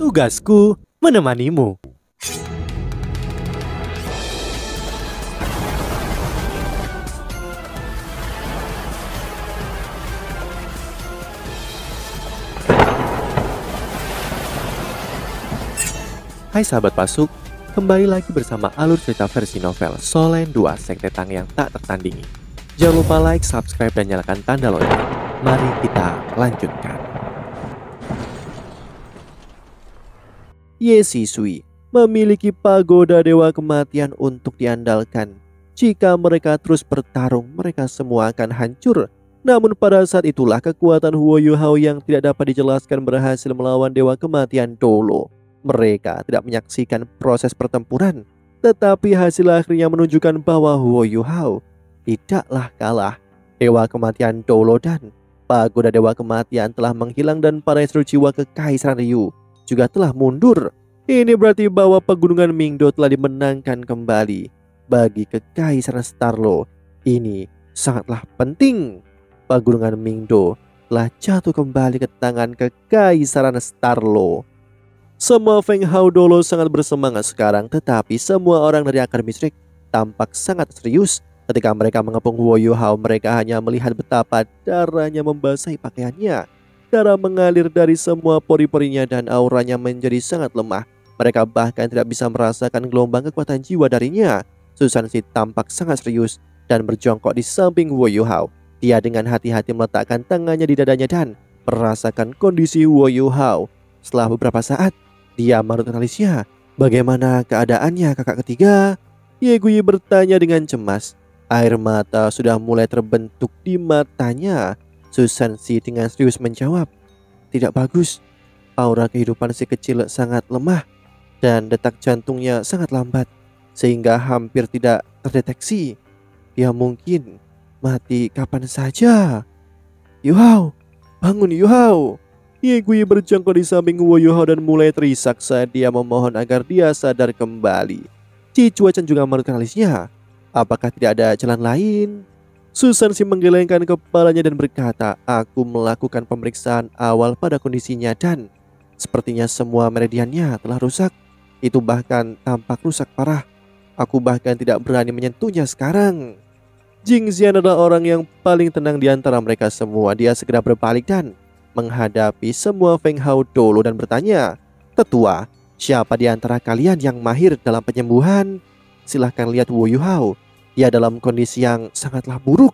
Tugasku menemanimu. Hai sahabat Pasuk, kembali lagi bersama alur cerita versi novel Solen 2 Sekte Tang yang tak tertandingi. Jangan lupa like, subscribe, dan nyalakan tanda lonceng. Mari kita lanjutkan. Ye Sisui memiliki pagoda dewa kematian untuk diandalkan. Jika mereka terus bertarung, mereka semua akan hancur. Namun pada saat itulah kekuatan Huo Yuhao yang tidak dapat dijelaskan berhasil melawan dewa kematian Dolo. Mereka tidak menyaksikan proses pertempuran, tetapi hasil akhirnya menunjukkan bahwa Huo Yuhao tidaklah kalah. Dewa kematian Dolo dan pagoda dewa kematian telah menghilang dan para seluruh jiwa kekaisaran Ryu juga telah mundur. Ini berarti bahwa pegunungan Mingdo telah dimenangkan kembali. Bagi kekaisaran Starlo, ini sangatlah penting. Pegunungan Mingdo telah jatuh kembali ke tangan kekaisaran Starlo. Semua Feng Hao Dolo sangat bersemangat sekarang, tetapi semua orang dari Akademi Strik tampak sangat serius. Ketika mereka mengepung Huo Yuhao, mereka hanya melihat betapa darahnya membasahi pakaiannya. Darah mengalir dari semua pori-porinya dan auranya menjadi sangat lemah. Mereka bahkan tidak bisa merasakan gelombang kekuatan jiwa darinya. Susansi tampak sangat serius dan berjongkok di samping Huo Yuhao. Dia dengan hati-hati meletakkan tangannya di dadanya dan merasakan kondisi Huo Yuhao. Setelah beberapa saat, dia menurut analisnya. Bagaimana keadaannya kakak ketiga? Ye Guyi bertanya dengan cemas. Air mata sudah mulai terbentuk di matanya. Susansi dengan serius menjawab, tidak bagus. Aura kehidupan si kecil sangat lemah dan detak jantungnya sangat lambat, sehingga hampir tidak terdeteksi. Dia mungkin mati kapan saja. Yuhao, bangun Yuhao. Ye Guyi berjongkok di samping Huo Yuhao dan mulai terisak saat dia memohon agar dia sadar kembali. Cicuacan juga mengerutkan alisnya. Apakah tidak ada jalan lain? Susansi menggelengkan kepalanya dan berkata, aku melakukan pemeriksaan awal pada kondisinya dan sepertinya semua meridiannya telah rusak. Itu bahkan tampak rusak parah. Aku bahkan tidak berani menyentuhnya sekarang. Jing Xian adalah orang yang paling tenang di antara mereka semua. Dia segera berbalik dan menghadapi semua Feng Hao Dolo dan bertanya, tetua, siapa di antara kalian yang mahir dalam penyembuhan? Silahkan lihat Huo Yuhao. Dia dalam kondisi yang sangatlah buruk.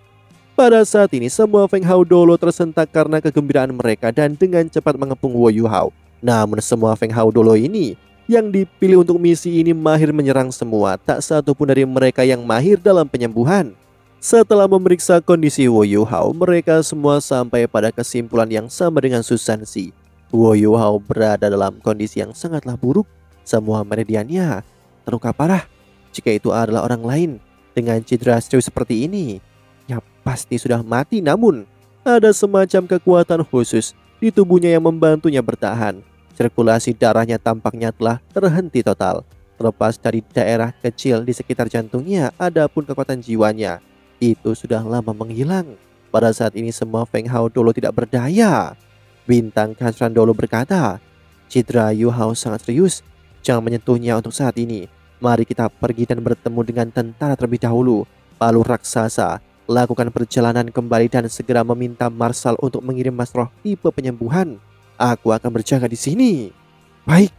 Pada saat ini semua Feng Hao Dolo tersentak karena kegembiraan mereka dan dengan cepat mengepung Huo Yuhao. Namun semua Feng Hao Dolo ini yang dipilih untuk misi ini mahir menyerang semua. Tak satu pun dari mereka yang mahir dalam penyembuhan. Setelah memeriksa kondisi Huo Yuhao, mereka semua sampai pada kesimpulan yang sama dengan Susansi. Huo Yuhao berada dalam kondisi yang sangatlah buruk. Semua meridiannya terluka parah. Jika itu adalah orang lain dengan cedera serius seperti ini, ya pasti sudah mati. Namun ada semacam kekuatan khusus di tubuhnya yang membantunya bertahan. Sirkulasi darahnya tampaknya telah terhenti total. Terlepas dari daerah kecil di sekitar jantungnya, adapun kekuatan jiwanya itu sudah lama menghilang. Pada saat ini semua Feng Hao Dolo tidak berdaya. Bintang Kehasuran Dolo berkata, cedera Yuhao sangat serius. Jangan menyentuhnya untuk saat ini. Mari kita pergi dan bertemu dengan tentara terlebih dahulu. Palu raksasa, lakukan perjalanan kembali dan segera meminta Marsal untuk mengirim Masroh tipe penyembuhan. Aku akan berjaga di sini. Baik.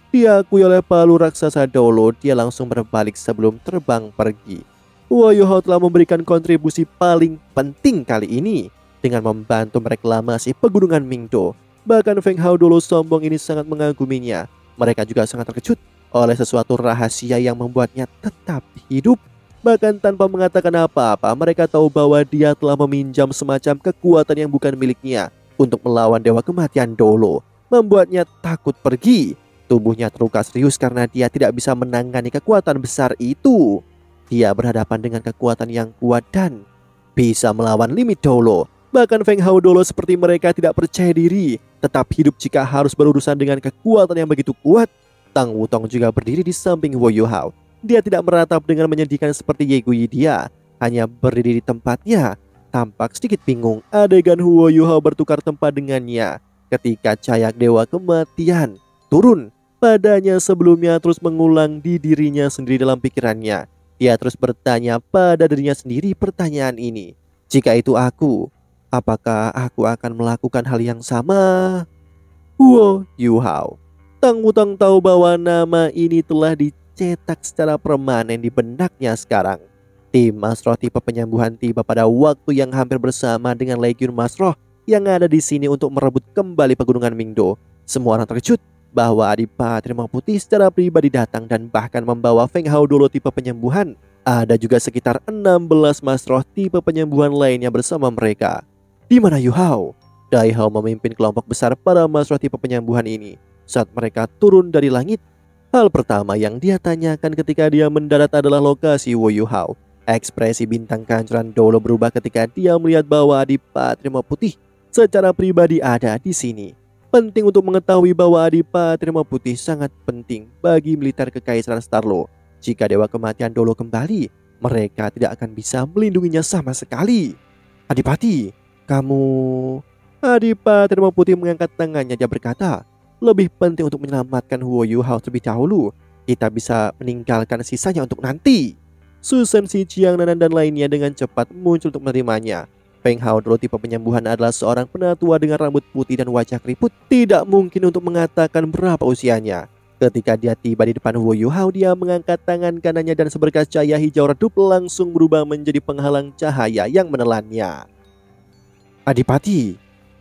Diakui oleh Palu raksasa Dolo, dia langsung berbalik sebelum terbang pergi. Huo Yuhao telah memberikan kontribusi paling penting kali ini dengan membantu mereklamasi pegunungan Mingdo. Bahkan Feng Hao Dolo sombong ini sangat mengaguminya. Mereka juga sangat terkejut oleh sesuatu rahasia yang membuatnya tetap hidup. Bahkan tanpa mengatakan apa-apa, mereka tahu bahwa dia telah meminjam semacam kekuatan yang bukan miliknya untuk melawan dewa kematian Dolo. Membuatnya takut pergi. Tubuhnya terluka serius karena dia tidak bisa menangani kekuatan besar itu. Dia berhadapan dengan kekuatan yang kuat dan bisa melawan limit Dolo. Bahkan Feng Hao Dolo seperti mereka tidak percaya diri, tetap hidup jika harus berurusan dengan kekuatan yang begitu kuat. Tang Wutong juga berdiri di samping Huo Yuhao. Dia tidak meratap dengan menyedihkan seperti Ye Guyi. Dia hanya berdiri di tempatnya. Tampak sedikit bingung. Adegan Huo Yuhao bertukar tempat dengannya ketika cayak dewa kematian turun padanya sebelumnya, terus mengulang di dirinya sendiri dalam pikirannya. Dia terus bertanya pada dirinya sendiri pertanyaan ini. Jika itu aku, apakah aku akan melakukan hal yang sama? Huo Yuhao. Tang Wutong tahu bahwa nama ini telah dicetak secara permanen di benaknya sekarang. Tim Masroh tipe penyembuhan tiba pada waktu yang hampir bersama dengan Legiun Masroh yang ada di sini untuk merebut kembali pegunungan Mingdo. Semua orang terkejut bahwa Adipati Rimau Putih secara pribadi datang dan bahkan membawa Feng Hao Dolo tipe penyembuhan. Ada juga sekitar 16 Masroh tipe penyembuhan lainnya bersama mereka. Di mana Yu Hao? Dai Hao memimpin kelompok besar para Masroh tipe penyembuhan ini. Saat mereka turun dari langit, hal pertama yang dia tanyakan ketika dia mendarat adalah lokasi Wo Yu Hao. Ekspresi bintang kehancuran Dolo berubah ketika dia melihat bahwa Adipati Rimau Putih secara pribadi ada di sini. Penting untuk mengetahui bahwa Adipati Rimau Putih sangat penting bagi militer Kekaisaran Starlo. Jika Dewa Kematian Dolo kembali, mereka tidak akan bisa melindunginya sama sekali. Adipati, kamu... Adipati Rimau Putih mengangkat tangannya. Dia berkata, lebih penting untuk menyelamatkan Huo Yu Hao terlebih dahulu. Kita bisa meninggalkan sisanya untuk nanti. Susan Si Chiang, Nanan dan lainnya dengan cepat muncul untuk menerimanya. Feng Hao Dolo tipe penyembuhan adalah seorang penatua dengan rambut putih dan wajah keriput. Tidak mungkin untuk mengatakan berapa usianya. Ketika dia tiba di depan Huo Yu Hao, dia mengangkat tangan kanannya dan seberkas cahaya hijau redup langsung berubah menjadi penghalang cahaya yang menelannya. Adipati,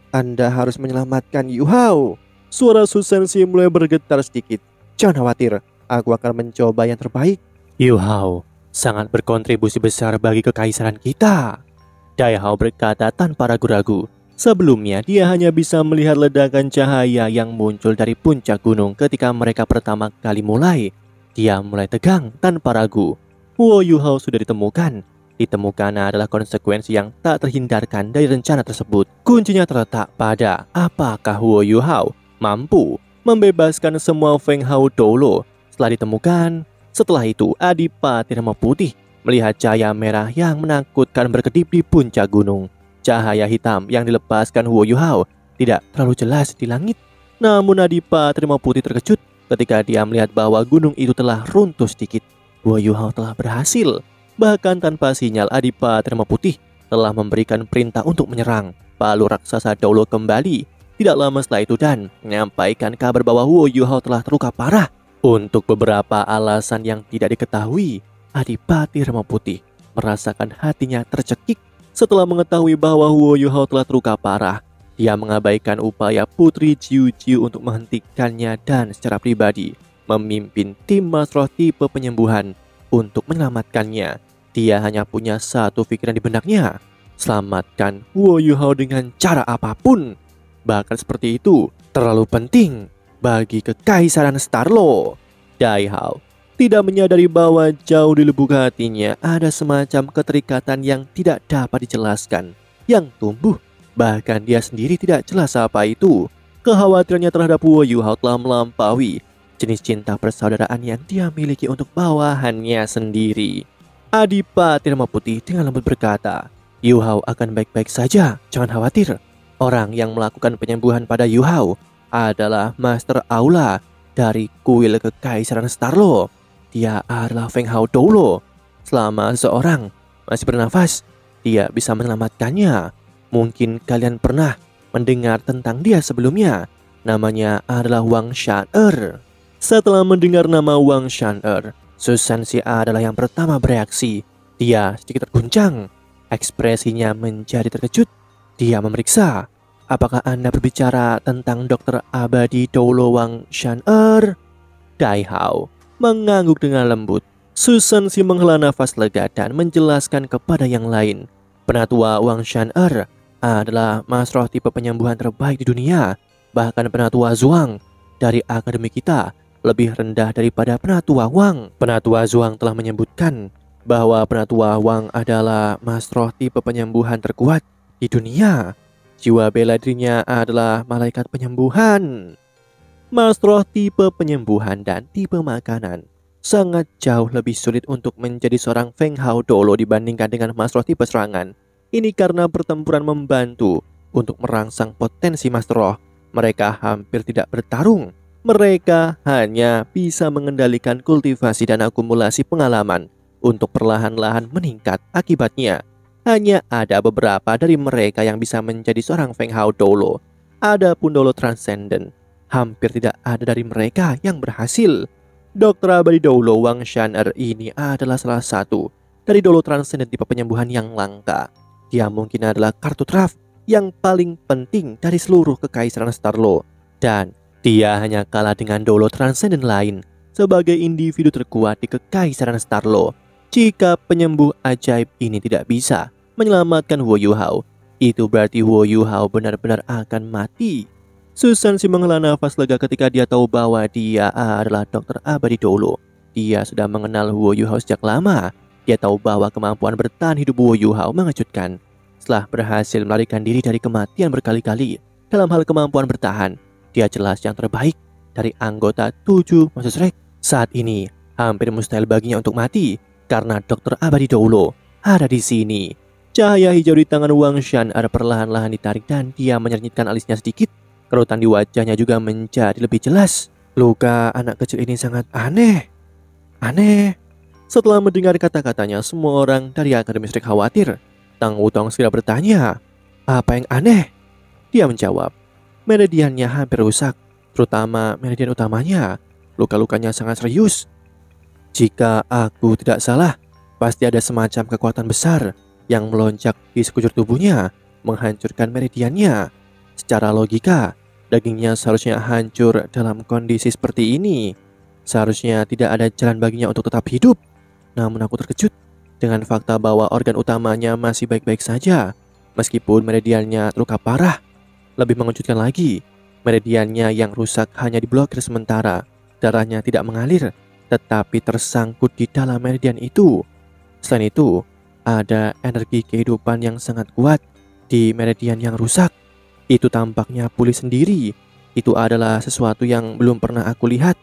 Anda harus menyelamatkan Yu Hao. Suara Susan Si mulai bergetar sedikit. Jangan khawatir, aku akan mencoba yang terbaik. Yu Hao sangat berkontribusi besar bagi kekaisaran kita, Dai Hao berkata tanpa ragu-ragu. Sebelumnya dia hanya bisa melihat ledakan cahaya yang muncul dari puncak gunung ketika mereka pertama kali mulai. Dia mulai tegang tanpa ragu. Huo Yu Hao sudah ditemukan. Ditemukan adalah konsekuensi yang tak terhindarkan dari rencana tersebut. Kuncinya terletak pada apakah Huo Yu Hao mampu membebaskan semua Feng Hao Dolo. Setelah ditemukan, setelah itu Adipati Rimau Putih melihat cahaya merah yang menakutkan berkedip di puncak gunung. Cahaya hitam yang dilepaskan Huo Yu Hao tidak terlalu jelas di langit. Namun Adipati Rimau Putih terkejut ketika dia melihat bahwa gunung itu telah runtuh sedikit. Huo Yu Hao telah berhasil. Bahkan tanpa sinyal, Adipati Rimau Putih telah memberikan perintah untuk menyerang Palu Raksasa Dolo kembali. Tidak lama setelah itu dan menyampaikan kabar bahwa Huo Yu Hao telah terluka parah. Untuk beberapa alasan yang tidak diketahui, Adipati Rimau Putih merasakan hatinya tercekik setelah mengetahui bahwa Huo Yu Hao telah terluka parah. Dia mengabaikan upaya Putri Ciu Ciu untuk menghentikannya dan secara pribadi memimpin tim Masroh tipe penyembuhan untuk menyelamatkannya. Dia hanya punya satu pikiran di benaknya, selamatkan Huo Yu Hao dengan cara apapun. Bahkan seperti itu terlalu penting bagi Kekaisaran Starlo. Dai Hao tidak menyadari bahwa jauh di lubuk hatinya ada semacam keterikatan yang tidak dapat dijelaskan, yang tumbuh. Bahkan dia sendiri tidak jelas apa itu. Kekhawatirannya terhadap Huo Yu Hao telah melampaui jenis cinta persaudaraan yang dia miliki untuk bawahannya sendiri. Adipati Rimau Putih dengan lembut berkata, Yu Hao akan baik-baik saja, jangan khawatir. Orang yang melakukan penyembuhan pada Yu Hao adalah Master Aula dari kuil Kekaisaran Starlo. Dia adalah Feng Hao Dolo. Selama seorang masih bernafas, dia bisa menyelamatkannya. Mungkin kalian pernah mendengar tentang dia sebelumnya. Namanya adalah Wang Shan'er. Setelah mendengar nama Wang Shan'er, Susan Si adalah yang pertama bereaksi. Dia sedikit terguncang. Ekspresinya menjadi terkejut. Dia memeriksa. Apakah Anda berbicara tentang Dokter Abadi Dolo Wang Shan'er? Dai Hao mengangguk dengan lembut. Susan Si menghela nafas lega dan menjelaskan kepada yang lain. Penatua Wang Shan'er adalah Masroh tipe penyembuhan terbaik di dunia. Bahkan Penatua Zhuang dari akademi kita lebih rendah daripada Penatua Wang. Penatua Zhuang telah menyebutkan bahwa Penatua Wang adalah Masroh tipe penyembuhan terkuat di dunia. Jiwa bela dirinya adalah malaikat penyembuhan. Masroh tipe penyembuhan dan tipe makanan sangat jauh lebih sulit untuk menjadi seorang Feng Hao Dolo dibandingkan dengan Masroh tipe serangan. Ini karena pertempuran membantu untuk merangsang potensi Masroh. Mereka hampir tidak bertarung. Mereka hanya bisa mengendalikan kultivasi dan akumulasi pengalaman untuk perlahan-lahan meningkat. Akibatnya, hanya ada beberapa dari mereka yang bisa menjadi seorang Feng Hao Dolo. Adapun Dolo Transcendent, hampir tidak ada dari mereka yang berhasil. Dr. Abadi Dolo Wang Shan'er ini adalah salah satu dari Dolo Transcendent tipe penyembuhan yang langka. Dia mungkin adalah kartu traf yang paling penting dari seluruh kekaisaran Starlo, dan dia hanya kalah dengan Dolo Transcendent lain sebagai individu terkuat di kekaisaran Starlo. Jika penyembuh ajaib ini tidak bisa menyelamatkan Huo Yuhao, itu berarti Huo Yuhao benar-benar akan mati. Susan si menghela nafas lega ketika dia tahu bahwa dia adalah Dr. Abadi Dolo. Dia sudah mengenal Huo Yuhao sejak lama. Dia tahu bahwa kemampuan bertahan hidup Huo Yuhao mengejutkan. Setelah berhasil melarikan diri dari kematian berkali-kali dalam hal kemampuan bertahan, dia jelas yang terbaik dari anggota 7 Moses Rex. Saat ini hampir mustahil baginya untuk mati karena Dr. Abadi Dolo ada di sini. Cahaya hijau di tangan Wang Shan'er perlahan-lahan ditarik dan dia menyernyitkan alisnya sedikit. Kerutan di wajahnya juga menjadi lebih jelas. Luka anak kecil ini sangat aneh. Setelah mendengar kata-katanya, semua orang dari Akademi Rex khawatir. Tang Wutong segera bertanya, "Apa yang aneh?" Dia menjawab, "Meridiannya hampir rusak, terutama meridian utamanya. Luka-lukanya sangat serius. Jika aku tidak salah, pasti ada semacam kekuatan besar yang melonjak di sekujur tubuhnya, menghancurkan meridiannya. Secara logika, dagingnya seharusnya hancur dalam kondisi seperti ini. Seharusnya tidak ada jalan baginya untuk tetap hidup. Namun aku terkejut dengan fakta bahwa organ utamanya masih baik-baik saja, meskipun meridiannya terluka parah. Lebih mengejutkan lagi, meridiannya yang rusak hanya diblokir sementara. Darahnya tidak mengalir, tetapi tersangkut di dalam meridian itu. Selain itu, ada energi kehidupan yang sangat kuat di meridian yang rusak. Itu tampaknya pulih sendiri. Itu adalah sesuatu yang belum pernah aku lihat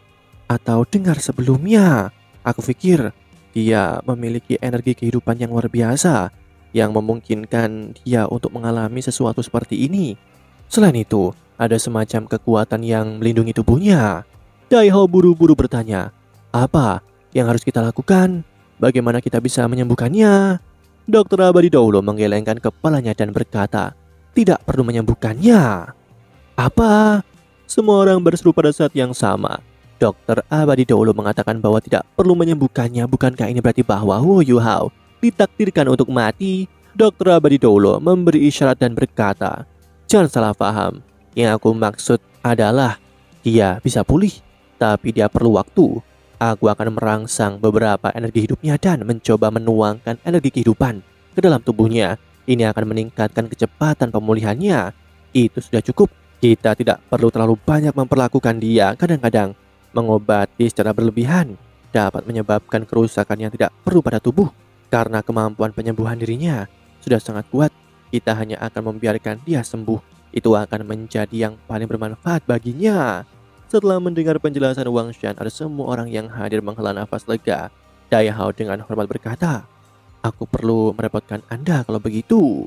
atau dengar sebelumnya. Aku pikir dia memiliki energi kehidupan yang luar biasa yang memungkinkan dia untuk mengalami sesuatu seperti ini. Selain itu, ada semacam kekuatan yang melindungi tubuhnya." Dai Hao buru-buru bertanya, "Apa yang harus kita lakukan? Bagaimana kita bisa menyembuhkannya?" Dr. Abadi Dolo menggelengkan kepalanya dan berkata, "Tidak perlu menyembuhkannya." "Apa?" Semua orang berseru pada saat yang sama. Dr. Abadi Dolo mengatakan bahwa tidak perlu menyembuhkannya. Bukankah ini berarti bahwa Huo Yuhao ditakdirkan untuk mati? Dr. Abadi Dolo memberi isyarat dan berkata, "Jangan salah paham. Yang aku maksud adalah dia bisa pulih, tapi dia perlu waktu. Aku akan merangsang beberapa energi hidupnya dan mencoba menuangkan energi kehidupan ke dalam tubuhnya. Ini akan meningkatkan kecepatan pemulihannya. Itu sudah cukup. Kita tidak perlu terlalu banyak memperlakukan dia. Kadang-kadang mengobati secara berlebihan dapat menyebabkan kerusakan yang tidak perlu pada tubuh. Karena kemampuan penyembuhan dirinya sudah sangat kuat, kita hanya akan membiarkan dia sembuh. Itu akan menjadi yang paling bermanfaat baginya." Setelah mendengar penjelasan Wang Shan'er, semua orang yang hadir menghela nafas lega. Dai Hao dengan hormat berkata, "Aku perlu merepotkan Anda kalau begitu."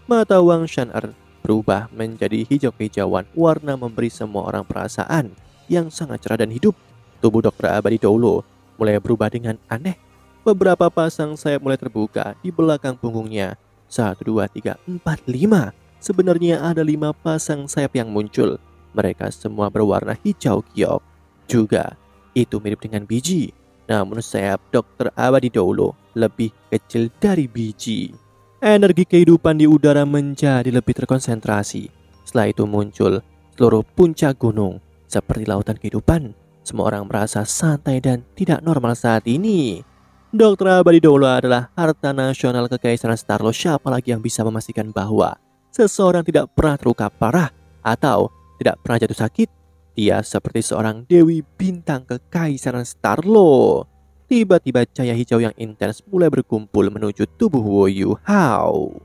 Mata Wang Shan'er berubah menjadi hijau kehijauan. Warna memberi semua orang perasaan yang sangat cerah dan hidup. Tubuh Dr. Abadi Dolo mulai berubah dengan aneh. Beberapa pasang sayap mulai terbuka di belakang punggungnya. 1, 2, 3, 4, 5. Sebenarnya ada 5 pasang sayap yang muncul. Mereka semua berwarna hijau giok. Juga itu mirip dengan biji. Namun sayap Dr. Abadi Dolo lebih kecil dari biji. Energi kehidupan di udara menjadi lebih terkonsentrasi. Setelah itu muncul seluruh puncak gunung seperti lautan kehidupan. Semua orang merasa santai dan tidak normal saat ini. Dr. Abadi Dolo adalah harta nasional kekaisaran Starlo. Siapa lagi yang bisa memastikan bahwa seseorang tidak pernah terluka parah atau tidak pernah jatuh sakit? Dia seperti seorang dewi bintang kekaisaran Starlo. Tiba-tiba cahaya hijau yang intens mulai berkumpul menuju tubuh Huo Yuhao.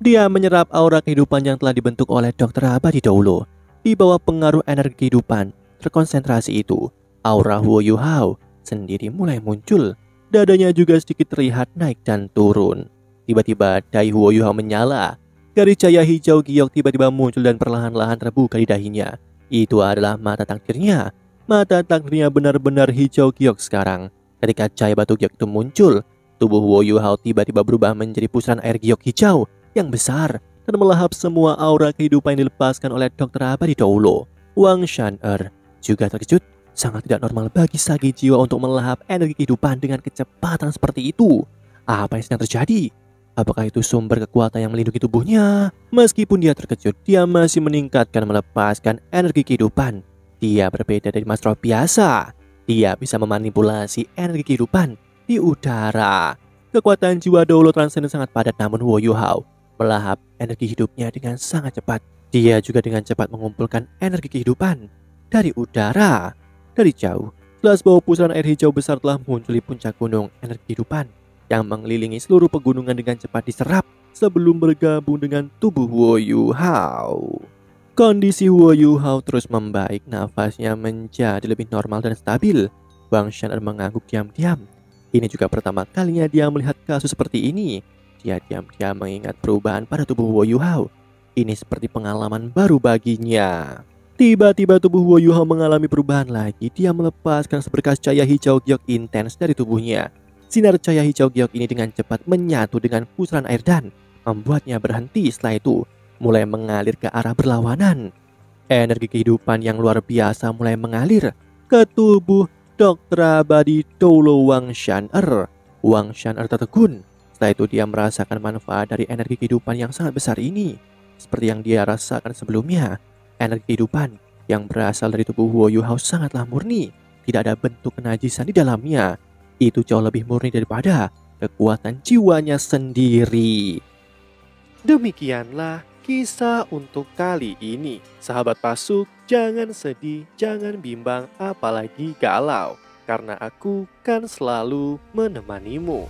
Dia menyerap aura kehidupan yang telah dibentuk oleh Dr. Abadi Dolo. Di bawah pengaruh energi kehidupan terkonsentrasi itu, aura Huo Yuhao sendiri mulai muncul. Dadanya juga sedikit terlihat naik dan turun. Tiba-tiba dai Huo Yuhao menyala. Garis cahaya hijau giok tiba-tiba muncul dan perlahan-lahan terbuka di dahinya. Itu adalah mata takdirnya. Mata takdirnya benar-benar hijau giok sekarang. Ketika cahaya batu giok itu muncul, tubuh Wo Yuhao tiba-tiba berubah menjadi pusaran air giok hijau yang besar dan melahap semua aura kehidupan yang dilepaskan oleh dokter abadi Doulo. Wang Shan'er juga terkejut. Sangat tidak normal bagi Sage jiwa untuk melahap energi kehidupan dengan kecepatan seperti itu. Apa yang sedang terjadi? Apakah itu sumber kekuatan yang melindungi tubuhnya? Meskipun dia terkejut, dia masih meningkatkan melepaskan energi kehidupan. Dia berbeda dari Master biasa. Dia bisa memanipulasi energi kehidupan di udara. Kekuatan jiwa Doulo Transcendent sangat padat, namun Wo Yuhao melahap energi hidupnya dengan sangat cepat. Dia juga dengan cepat mengumpulkan energi kehidupan dari udara. Dari jauh, jelas bahwa pusaran air hijau besar telah muncul di puncak gunung energi kehidupan yang mengelilingi seluruh pegunungan dengan cepat diserap sebelum bergabung dengan tubuh Wo Yuhao. Kondisi Wo Yuhao terus membaik, nafasnya menjadi lebih normal dan stabil. Wang Shan'er mengangguk diam-diam. Ini juga pertama kalinya dia melihat kasus seperti ini. Dia diam-diam mengingat perubahan pada tubuh Wo Yuhao. Ini seperti pengalaman baru baginya. Tiba-tiba tubuh Wo Yuhao mengalami perubahan lagi. Dia melepaskan seberkas cahaya hijau giok intens dari tubuhnya. Sinar cahaya hijau giok ini dengan cepat menyatu dengan pusaran air dan membuatnya berhenti. Setelah itu mulai mengalir ke arah berlawanan. Energi kehidupan yang luar biasa mulai mengalir ke tubuh dokter abadi Doulo Wang Shan'er. Wang Shan'er tertegun. Setelah itu dia merasakan manfaat dari energi kehidupan yang sangat besar ini. Seperti yang dia rasakan sebelumnya. Energi kehidupan yang berasal dari tubuh Wo Yuhao sangatlah murni. Tidak ada bentuk kenajisan di dalamnya. Itu jauh lebih murni daripada kekuatan jiwanya sendiri. Demikianlah kisah untuk kali ini. Sahabat Pasuk, jangan sedih, jangan bimbang, apalagi galau. Karena aku kan selalu menemanimu.